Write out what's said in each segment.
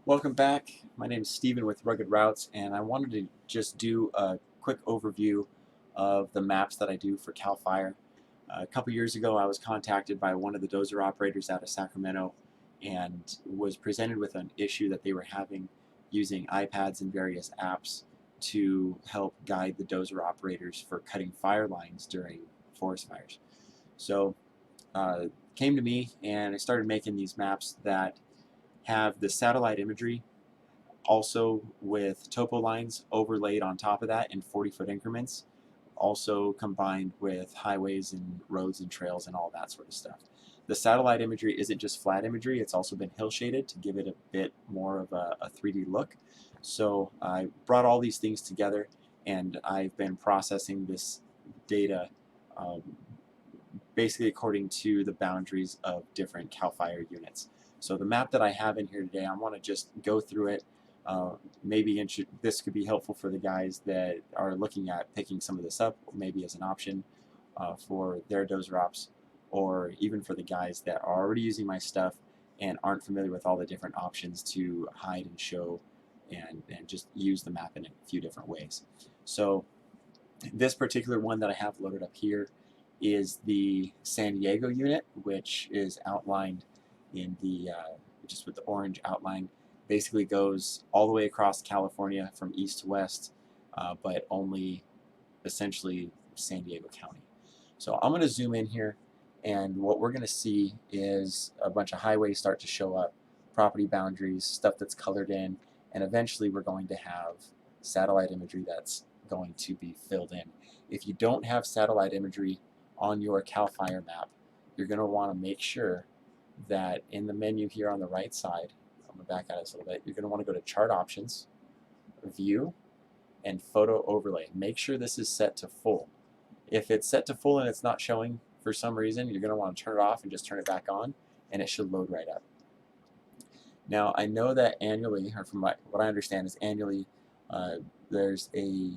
Welcome back. My name is Steven with Rugged Routes, and I wanted to just do a quick overview of the maps that I do for CalFire. A couple years ago, I was contacted by one of the Dozer operators out of Sacramento and was presented with an issue that they were having using iPads and various apps to help guide the Dozer operators for cutting fire lines during forest fires. So, came to me, and I started making these maps that have the satellite imagery also with topo lines overlaid on top of that in 40-foot increments, also combined with highways and roads and trails and all that sort of stuff. The satellite imagery isn't just flat imagery, it's also been hill shaded to give it a bit more of a 3D look. So I brought all these things together, and I've been processing this data um, basically according to the boundaries of different CalFire units. So the map that I have in here today, I want to just go through it. Maybe this could be helpful for the guys that are looking at picking some of this up, maybe as an option for their dozer ops, or even for the guys that are already using my stuff and aren't familiar with all the different options to hide and show and just use the map in a few different ways. So this particular one that I have loaded up here is the San Diego unit, which is outlined in the just with the orange outline. Basically goes all the way across California from east to west, but only essentially San Diego County. So I'm going to zoom in here, and what we're going to see is a bunch of highways start to show up, property boundaries, stuff that's colored in, and eventually we're going to have satellite imagery that's going to be filled in. If you don't have satellite imagery on your CalFire map, you're going to want to make sure that in the menu here on the right side, I'm going to back out this a little bit, you're going to want to go to Chart Options, View, and Photo Overlay. Make sure this is set to full. If it's set to full and it's not showing for some reason, you're going to want to turn it off and just turn it back on, and it should load right up. Now, I know that annually, or from what I understand is annually, there's a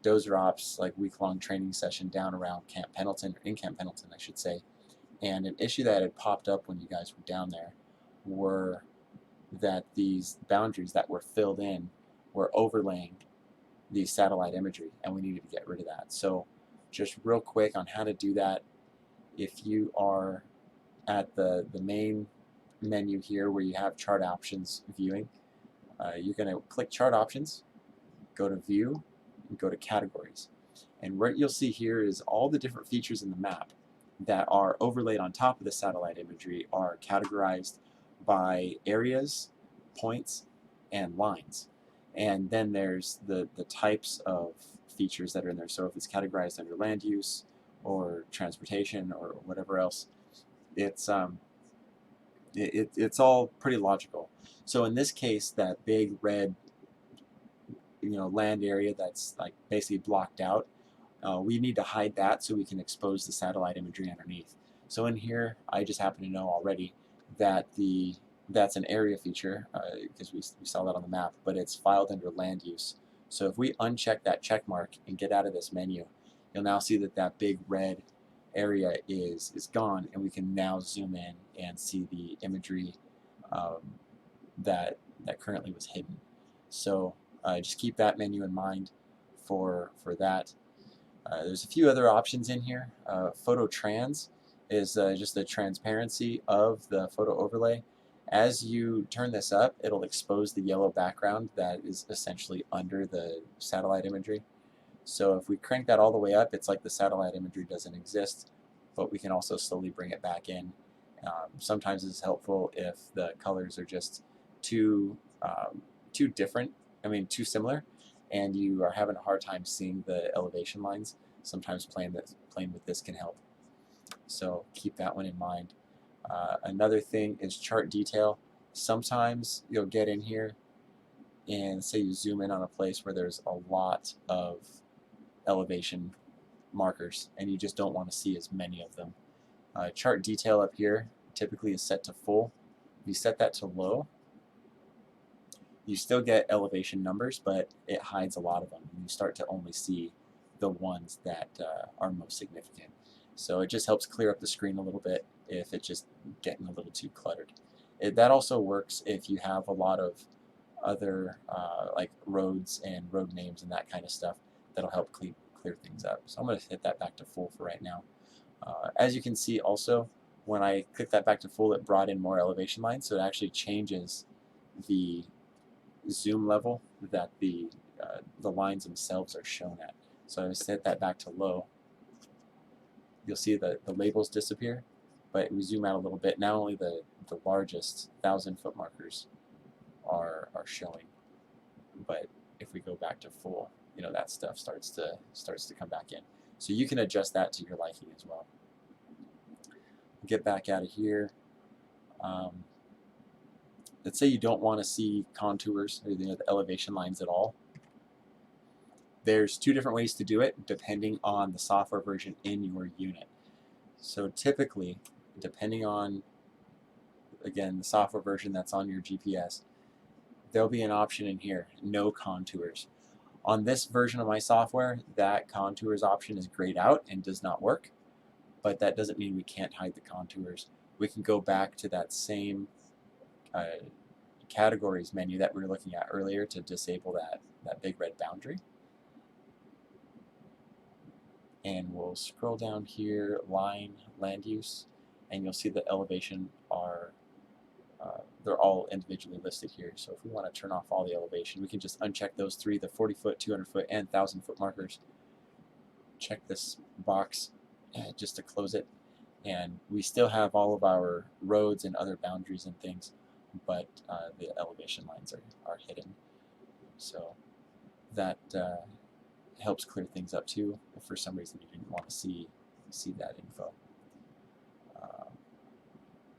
Dozer Ops like week-long training session down around Camp Pendleton, or in Camp Pendleton, I should say. And an issue that had popped up when you guys were down there were that these boundaries that were filled in were overlaying the satellite imagery, and we needed to get rid of that. So just real quick on how to do that, if you are at the main menu here where you have chart options viewing, you're going to click chart options, go to view, and go to categories. And what you'll see here is all the different features in the map that are overlaid on top of the satellite imagery are categorized by areas, points, and lines. And then there's the types of features that are in there. So if it's categorized under land use or transportation or whatever else, it's it's all pretty logical. So in this case, that big red land area that's like basically blocked out, we need to hide that so we can expose the satellite imagery underneath. So in here, I just happen to know already that that's an area feature because we saw that on the map, but it's filed under land use. So if we uncheck that check mark and get out of this menu, you'll now see that that big red area is gone, and we can now zoom in and see the imagery um, that currently was hidden. So just keep that menu in mind for that. There's a few other options in here. Photo trans is just the transparency of the photo overlay. As you turn this up, it'll expose the yellow background that is essentially under the satellite imagery. So if we crank that all the way up, it's like the satellite imagery doesn't exist, but we can also slowly bring it back in. Sometimes it's helpful if the colors are just too different, too similar, and you are having a hard time seeing the elevation lines. Sometimes playing with this can help. So keep that one in mind. Another thing is chart detail. Sometimes you'll get in here and say you zoom in on a place where there's a lot of elevation markers and you just don't want to see as many of them. Chart detail up here typically is set to full. If you set that to low, you still get elevation numbers, but it hides a lot of them. And you start to only see the ones that are most significant. So it just helps clear up the screen a little bit if it's just getting a little too cluttered. That also works if you have a lot of other like roads and road names and that kind of stuff that'll help clear things up. So I'm going to hit that back to full for right now. As you can see also, when I click that back to full, it brought in more elevation lines, so it actually changes the zoom level that the lines themselves are shown at. So I set that back to low. You'll see that the labels disappear, but we zoom out a little bit. Now only the largest 1,000-foot markers are showing, but if we go back to full, you know, that stuff starts to come back in. So you can adjust that to your liking as well. Get back out of here. Let's say you don't want to see contours or the elevation lines at all. There's two different ways to do it depending on the software version in your unit. So typically, depending on, again, the software version that's on your GPS, there'll be an option in here, no contours. On this version of my software, that contours option is grayed out and does not work, but that doesn't mean we can't hide the contours. We can go back to that same categories menu that we were looking at earlier to disable that big red boundary. And we'll scroll down here, line, land use, and you'll see the elevation are, they're all individually listed here. So if we want to turn off all the elevation, we can just uncheck those three, the 40-foot, 200-foot, and 1,000-foot markers. Check this box just to close it. And we still have all of our roads and other boundaries and things, but the elevation lines are hidden. So that helps clear things up too, if for some reason you didn't want to see that info.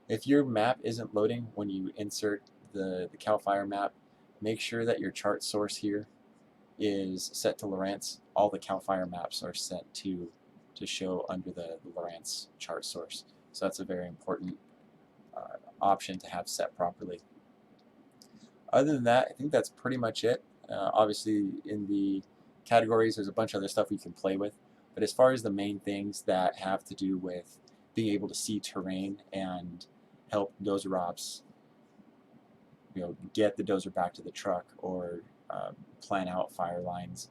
If your map isn't loading when you insert the CalFire map, make sure that your chart source here is set to Lowrance. All the CalFire maps are set to show under the Lowrance chart source. So that's a very important option to have set properly. Other than that, I think that's pretty much it. Obviously, in the categories, there's a bunch of other stuff we can play with. But as far as the main things that have to do with being able to see terrain and help dozer ops, you know, get the dozer back to the truck or plan out fire lines,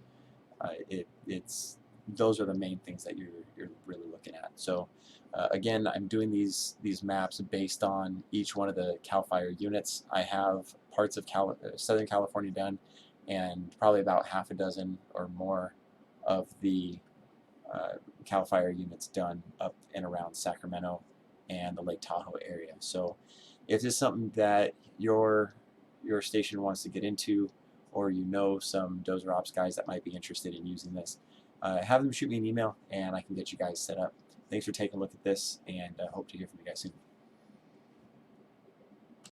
those are the main things that you're really looking at. So again, I'm doing these maps based on each one of the CalFire units. I have parts of Southern California done, and probably about half a dozen or more of the CalFire units done up and around Sacramento and the Lake Tahoe area. So if this is something that your station wants to get into, or you know some dozer ops guys that might be interested in using this, have them shoot me an email and I can get you guys set up. Thanks for taking a look at this, and hope to hear from you guys soon.